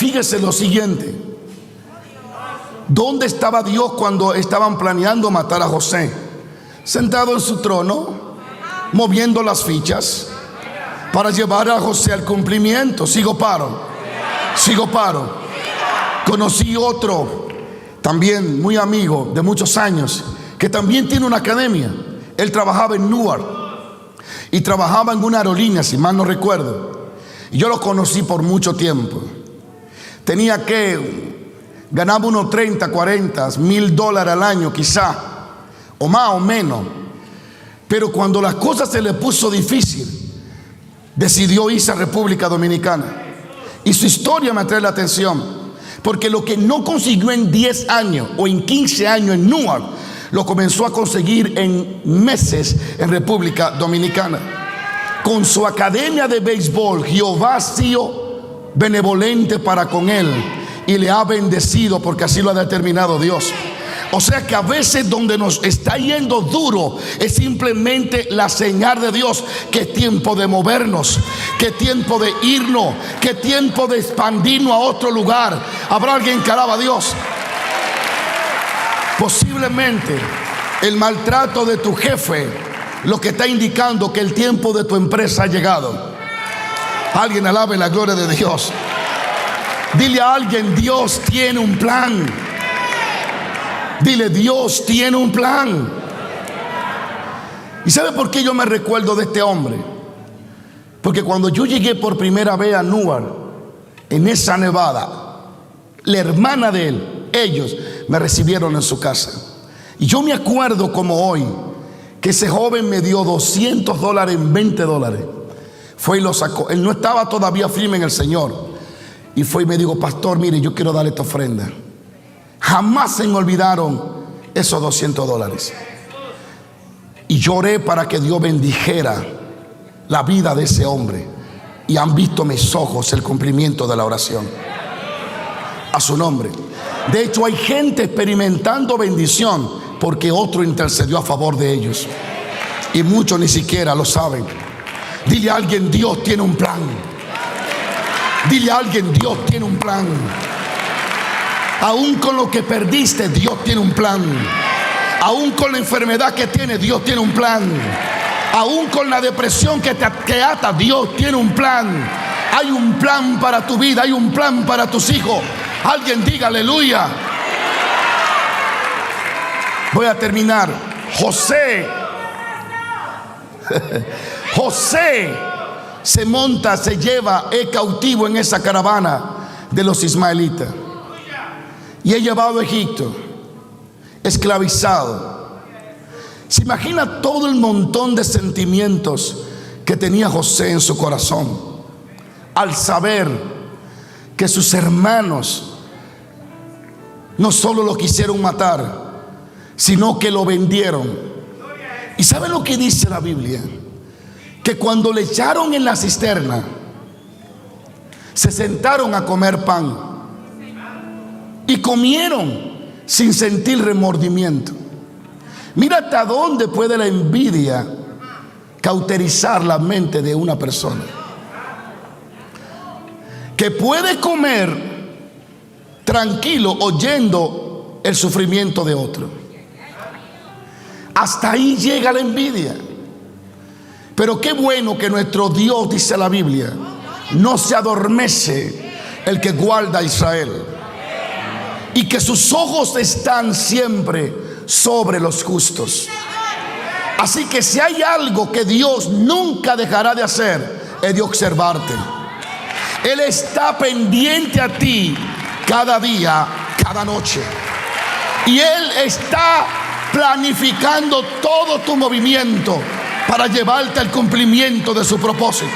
Fíjese lo siguiente. ¿Dónde estaba Dios cuando estaban planeando matar a José? Sentado en su trono, moviendo las fichas para llevar a José al cumplimiento. Sigo paro. Conocí otro, también muy amigo de muchos años, que también tiene una academia. Él trabajaba en Newark y trabajaba en una aerolínea, si mal no recuerdo. Y yo lo conocí por mucho tiempo. Ganaba unos 30, 40 mil dólares al año quizá, o más o menos. Pero cuando las cosas se le puso difícil, decidió irse a República Dominicana. Y su historia me atrae la atención, porque lo que no consiguió en 10 años o en 15 años en Newark, lo comenzó a conseguir en meses en República Dominicana. Con su academia de béisbol, Jehová ha sido benevolente para con él y le ha bendecido, porque así lo ha determinado Dios. O sea que a veces donde nos está yendo duro es simplemente la señal de Dios que es tiempo de movernos, que es tiempo de irnos, que es tiempo de expandirnos a otro lugar. ¿Habrá alguien que alaba a Dios? Posiblemente el maltrato de tu jefe lo que está indicando que el tiempo de tu empresa ha llegado. Alguien alabe la gloria de Dios. Dile a alguien: Dios tiene un plan. Dile: Dios tiene un plan. ¿Y sabe por qué yo me recuerdo de este hombre? Porque cuando yo llegué por primera vez a Newark, en esa nevada, la hermana de él, ellos me recibieron en su casa. Y yo me acuerdo como hoy que ese joven me dio $200 en $20. Fue y lo sacó. Él no estaba todavía firme en el Señor. Y fue y me dijo: pastor, mire, yo quiero darle esta ofrenda. Jamás se me olvidaron esos $200. Y lloré para que Dios bendijera la vida de ese hombre. Y han visto mis ojos el cumplimiento de la oración. A su nombre. De hecho, hay gente experimentando bendición porque otro intercedió a favor de ellos. Y muchos ni siquiera lo saben. Dile a alguien: Dios tiene un plan. Dile a alguien: Dios tiene un plan. Aún con lo que perdiste, Dios tiene un plan. Aún con la enfermedad que tienes, Dios tiene un plan. Aún con la depresión que te ata, Dios tiene un plan. Hay un plan para tu vida, hay un plan para tus hijos. Alguien diga aleluya. Voy a terminar. José se monta, se lleva, es cautivo en esa caravana de los ismaelitas y es llevado a Egipto, esclavizado. Se imagina todo el montón de sentimientos que tenía José en su corazón al saber que sus hermanos no solo lo quisieron matar, sino que lo vendieron. ¿Y sabe lo que dice la Biblia? Que cuando le echaron en la cisterna, se sentaron a comer pan y comieron sin sentir remordimiento. Mira hasta dónde puede la envidia cauterizar la mente de una persona, que puede comer tranquilo oyendo el sufrimiento de otro. Hasta ahí llega la envidia. Pero qué bueno que nuestro Dios, dice la Biblia, no se adormece el que guarda a Israel, y que sus ojos están siempre sobre los justos. Así que si hay algo que Dios nunca dejará de hacer, es de observarte. Él está pendiente a ti cada día, cada noche, y Él está planificando todo tu movimiento para llevarte al cumplimiento de su propósito.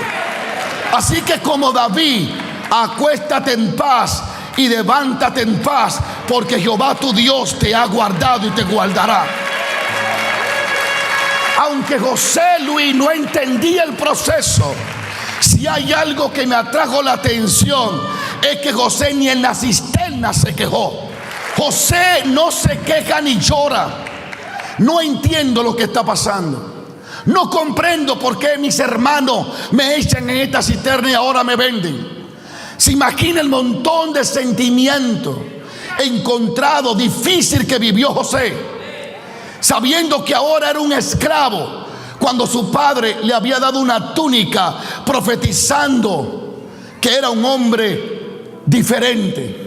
Así que como David, acuéstate en paz y levántate en paz, porque Jehová tu Dios te ha guardado y te guardará. Aunque José Luis no entendía el proceso, si hay algo que me atrajo la atención, es que José ni en la cisterna se quejó. José no se queja ni llora. No entiendo lo que está pasando. No comprendo por qué mis hermanos me echan en esta cisterna y ahora me venden. Se imagina el montón de sentimientos encontrado, difícil que vivió José, sabiendo que ahora era un esclavo, cuando su padre le había dado una túnica, profetizando que era un hombre diferente.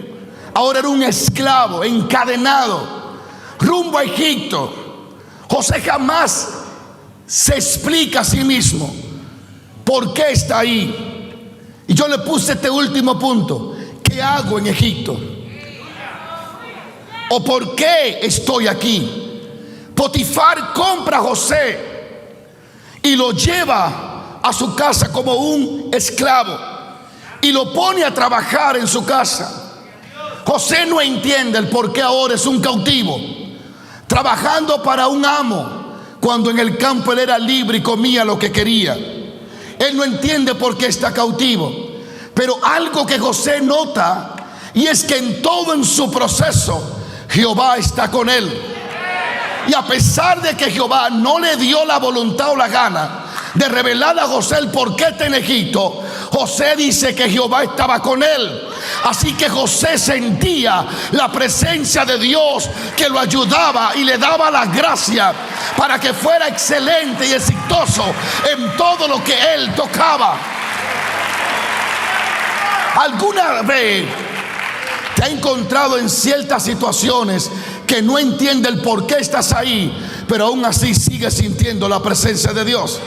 Ahora era un esclavo, encadenado, rumbo a Egipto. José jamás se explica a sí mismo por qué está ahí. Y yo le puse este último punto: ¿qué hago en Egipto? ¿O por qué estoy aquí? Potifar compra a José y lo lleva a su casa como un esclavo y lo pone a trabajar en su casa. José no entiende el por qué ahora es un cautivo, trabajando para un amo, cuando en el campo él era libre y comía lo que quería. Él no entiende por qué está cautivo. Pero algo que José nota, y es que en todo en su proceso Jehová está con él. Y a pesar de que Jehová no le dio la voluntad o la gana de revelar a José el por qué está en Egipto, José dice que Jehová estaba con él. Así que José sentía la presencia de Dios, que lo ayudaba y le daba la gracia para que fuera excelente y exitoso en todo lo que él tocaba. ¿Alguna vez te ha encontrado en ciertas situaciones que no entiende el por qué estás ahí, pero aún así sigues sintiendo la presencia de Dios?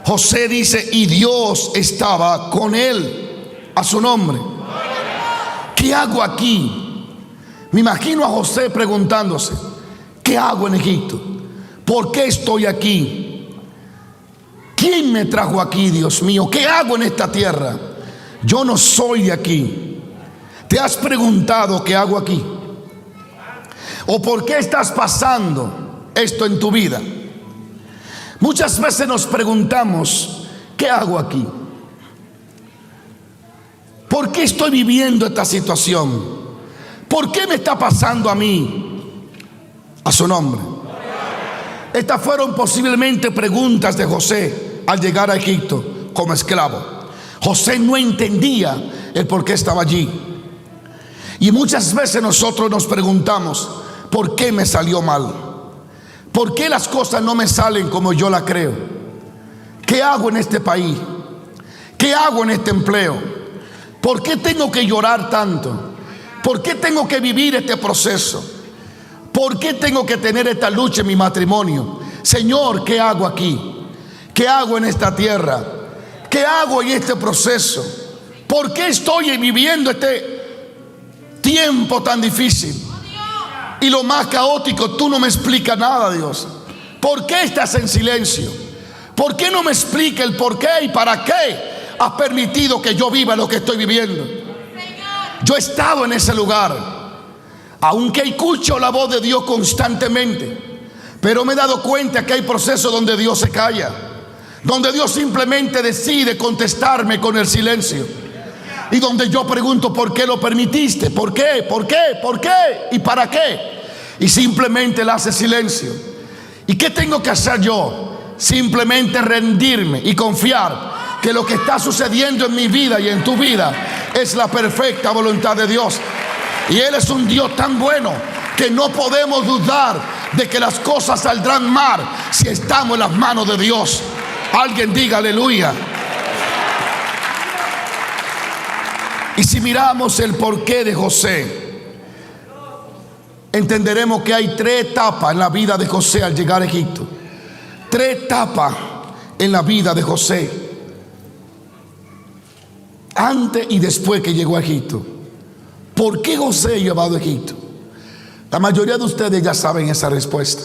José dice: y Dios estaba con él, a su nombre. ¿Qué hago aquí? Me imagino a José preguntándose: ¿qué hago en Egipto? ¿Por qué estoy aquí? ¿Quién me trajo aquí, Dios mío? ¿Qué hago en esta tierra? Yo no soy de aquí. ¿Te has preguntado qué hago aquí? ¿O por qué estás pasando esto en tu vida? Muchas veces nos preguntamos: ¿qué hago aquí? ¿Por qué estoy viviendo esta situación? ¿Por qué me está pasando a mí? A su nombre. Estas fueron posiblemente preguntas de José al llegar a Egipto como esclavo. José no entendía el por qué estaba allí. Y muchas veces nosotros nos preguntamos: ¿por qué me salió mal? ¿Por qué las cosas no me salen como yo las creo? ¿Qué hago en este país? ¿Qué hago en este empleo? ¿Por qué tengo que llorar tanto? ¿Por qué tengo que vivir este proceso? ¿Por qué tengo que tener esta lucha en mi matrimonio? Señor, ¿qué hago aquí? ¿Qué hago en esta tierra? ¿Qué hago en este proceso? ¿Por qué estoy viviendo este tiempo tan difícil? Y lo más caótico, tú no me explicas nada, Dios. ¿Por qué estás en silencio? ¿Por qué no me explica el por qué y para qué has permitido que yo viva lo que estoy viviendo? Yo he estado en ese lugar, aunque escucho la voz de Dios constantemente, pero me he dado cuenta que hay procesos donde Dios se calla, donde Dios simplemente decide contestarme con el silencio, y donde yo pregunto: ¿por qué lo permitiste? ¿Por qué? ¿Por qué? ¿Por qué? ¿Y para qué? Y simplemente le hace silencio. ¿Y qué tengo que hacer yo? Simplemente rendirme y confiar que lo que está sucediendo en mi vida y en tu vida es la perfecta voluntad de Dios. Y Él es un Dios tan bueno que no podemos dudar de que las cosas saldrán mal si estamos en las manos de Dios. Alguien diga aleluya. Y si miramos el porqué de José, entenderemos que hay tres etapas en la vida de José al llegar a Egipto. Tres etapas en la vida de José, antes y después que llegó a Egipto. ¿Por qué José llevado a Egipto? La mayoría de ustedes ya saben esa respuesta.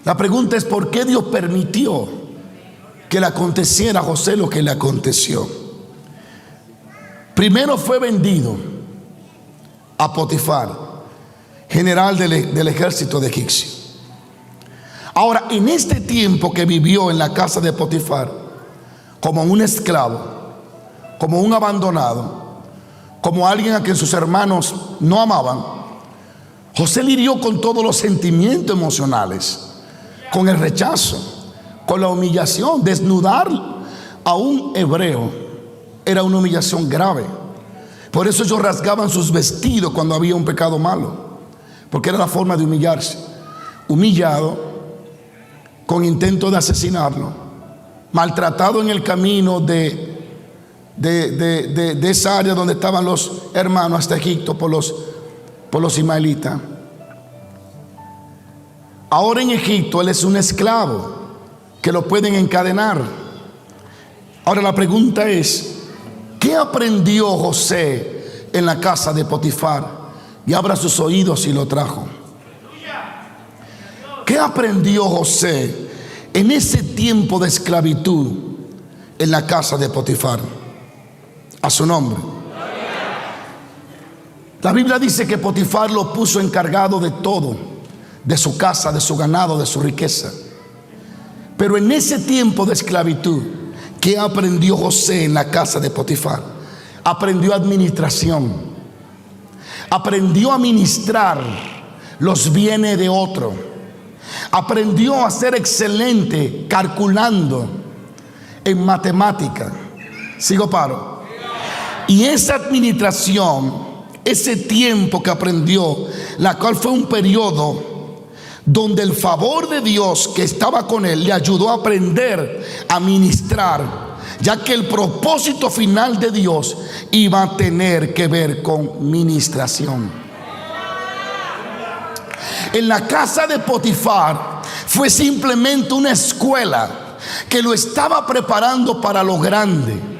La pregunta es: ¿por qué Dios permitió que le aconteciera a José lo que le aconteció? Primero fue vendido a Potifar, general del ejército de egipcio. Ahora, en este tiempo que vivió en la casa de Potifar, como un esclavo, como un abandonado, como alguien a quien sus hermanos no amaban, José lidió con todos los sentimientos emocionales, con el rechazo, con la humillación, desnudar a un hebreo era una humillación grave. Por eso ellos rasgaban sus vestidos cuando había un pecado malo, porque era la forma de humillarse. Humillado, con intento de asesinarlo, maltratado en el camino de esa área donde estaban los hermanos hasta Egipto por los ismaelitas. Ahora en Egipto él es un esclavo que lo pueden encadenar. Ahora la pregunta es, ¿qué aprendió José en la casa de Potifar? Y abra sus oídos y lo trajo. ¿Qué aprendió José en ese tiempo de esclavitud en la casa de Potifar? A su nombre. La Biblia dice que Potifar lo puso encargado de todo, de su casa, de su ganado, de su riqueza. Pero en ese tiempo de esclavitud, ¿qué aprendió José en la casa de Potifar? Aprendió administración. Aprendió a administrar los bienes de otro. Aprendió a ser excelente calculando en matemática. Sigo paro. Y esa administración, ese tiempo que aprendió, la cual fue un periodo donde el favor de Dios que estaba con él le ayudó a aprender a ministrar, ya que el propósito final de Dios iba a tener que ver con ministración. En la casa de Potifar fue simplemente una escuela que lo estaba preparando para lo grande.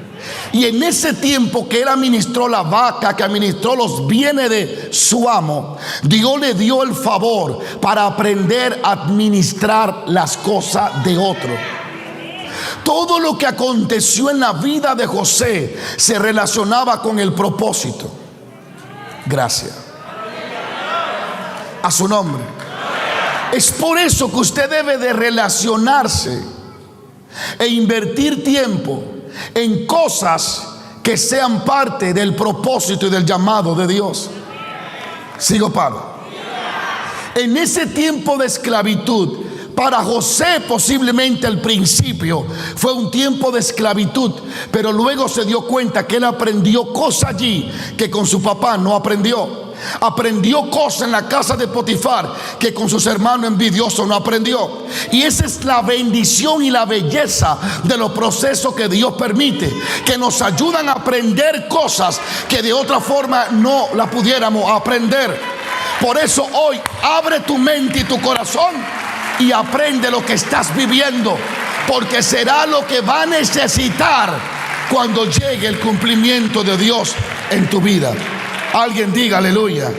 Y en ese tiempo que él administró la vaca, que administró los bienes de su amo, Dios le dio el favor para aprender a administrar las cosas de otro. Todo lo que aconteció en la vida de José se relacionaba con el propósito. Gracias. A su nombre. Es por eso que usted debe de relacionarse e invertir tiempo en cosas que sean parte del propósito y del llamado de Dios. Sigo paro. En ese tiempo de esclavitud, para José posiblemente al principio fue un tiempo de esclavitud, pero luego se dio cuenta que él aprendió cosas allí que con su papá no aprendió. Aprendió cosas en la casa de Potifar que con sus hermanos envidiosos no aprendió. Y esa es la bendición y la belleza de los procesos que Dios permite, que nos ayudan a aprender cosas que de otra forma no la pudiéramos aprender. Por eso hoy abre tu mente y tu corazón y aprende lo que estás viviendo, porque será lo que va a necesitar cuando llegue el cumplimiento de Dios en tu vida. Alguien diga aleluya.